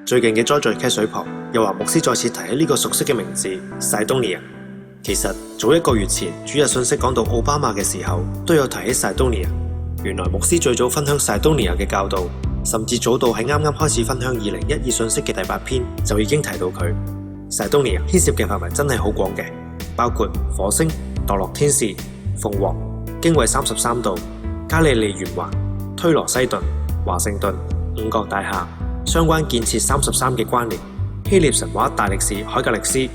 最近嘅災在溪水旁，又話牧師再次提起呢個熟悉嘅名字 Cydonia。其實早1個月前主日信息講到奧巴馬嘅時候，都有提起 Cydonia。原來牧師最早分享 Cydonia 嘅教導，甚至早到喺啱啱開始分享2012信息嘅第8篇就已經提到佢。Cydonia 牽涉嘅範圍真係好廣嘅，包括火星、墮落天使、鳳凰、經緯33度、加利利圓環、推羅西頓、華盛頓、五角大廈、相關建設33嘅關聯、希臘神話大力士海格力斯，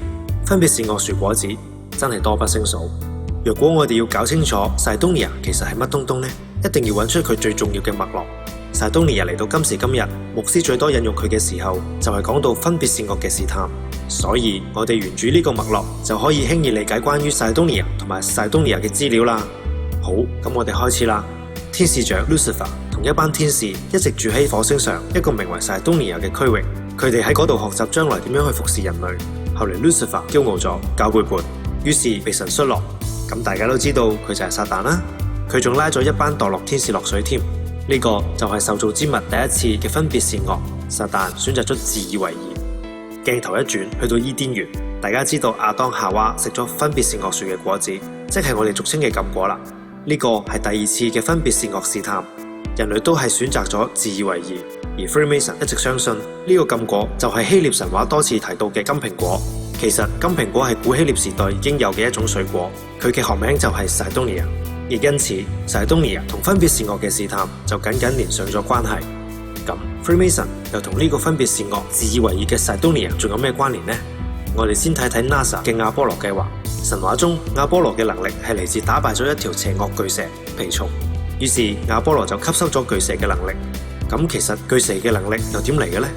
分別是惡樹果子，真係多不勝數。若果我哋要搞清楚 Cydonia 其實係乜東東呢？一定要揾出佢最重要嘅脈絡。Cydonia 嚟到今時今日，牧師最多引用佢嘅時候，就係講到分別善惡嘅試探。所以我哋沿住呢個脈絡，就可以輕易理解關於 Cydonia 同埋 Cydonia 嘅資料啦。好，咁我哋開始啦。天使長 Lucifer 同一班天使一直住喺火星上一個名為 Cydonia 嘅區域，佢哋喺嗰度學習將來點樣去服侍人類。後嚟 Lucifer 驕傲咗，搞背叛，於是被神摔落。咁大家都知道佢就係撒旦啦。佢仲拉咗一班墮落天使落水添。呢個就係受造之物第一次嘅分別善惡。撒旦選擇咗自以為義。鏡頭一轉去到伊甸園，大家知道亞當夏娃食咗分別善惡樹嘅果子，即係我哋俗稱嘅禁果啦。呢個係第2次嘅分別善惡試探，人類都係選擇咗自以為義。而 Freemason 一直相信呢個禁果就係希臘神話多次提到嘅金蘋果。其實金蘋果係古希臘時代已經有嘅一種水果，佢嘅學名就係 Cydonia。亦因此 Cydonia 同分別善惡嘅試探就緊緊連上咗關係。咁 Freemason 又同呢個分別善惡自以為義嘅 Cydonia 仲有咩關聯呢？我哋先睇睇 NASA 嘅亞波羅計劃。神話中亞波羅嘅能力係嚟自打敗咗一條邪惡巨蛇蜱蟲，於是亞波羅就吸收咗巨蛇嘅能力。咁其實巨蛇嘅能力又點嚟嘅呢？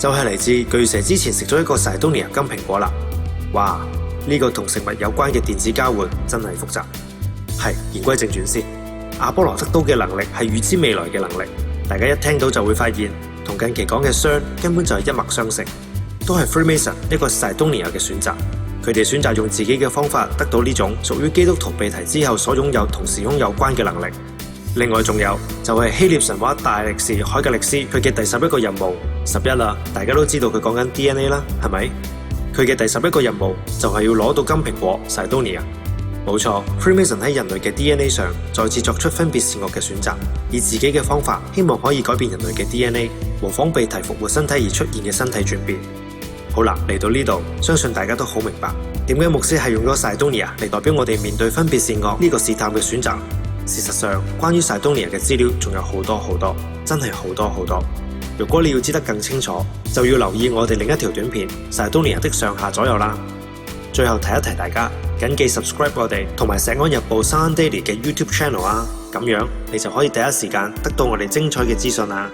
就係嚟自巨蛇之前食咗一個 Cydonia 金蘋果啦。哇！呢個同食物有關嘅電子交換真係複雜。係，言歸正傳先，亞波羅得到嘅能力係預知未來嘅能力。大家一聽到就會發現，同近期講嘅 CERN 根本就係一脈相承，都係 Freemason 一個 Cydonia 嘅選擇。佢哋選擇用自己嘅方法得到呢種屬於基督徒被提之後所擁有同時空有關嘅能力。另外仲有就係希臘神話大力士海格力斯佢嘅第11個任務11啦，大家都知道佢講緊 DNA 啦，係咪？佢嘅第11個任務就係要攞到金蘋果 Cydonia。冇錯 ，Freemason 喺人類嘅 DNA 上再次作出分別善惡嘅選擇，以自己嘅方法希望可以改變人類嘅 DNA， 模仿被提復活身體而出現嘅身體轉變。好啦，嚟到呢度，相信大家都好明白點解牧師係用咗 Cydonia 嚟代表我哋面對分別善惡呢個試探嘅選擇。事實上，關於 Cydonia 嘅資料仲有好多好多，真係好多好多。如果你要知得更清楚，就要留意我哋另一條短片 Cydonia 的上下左右啦。最後提一提大家，緊記 subscribe 我哋同埋石安日報 Sun Daily 嘅 YouTube channel 啊，咁樣你就可以第一時間得到我哋精彩嘅資訊啦。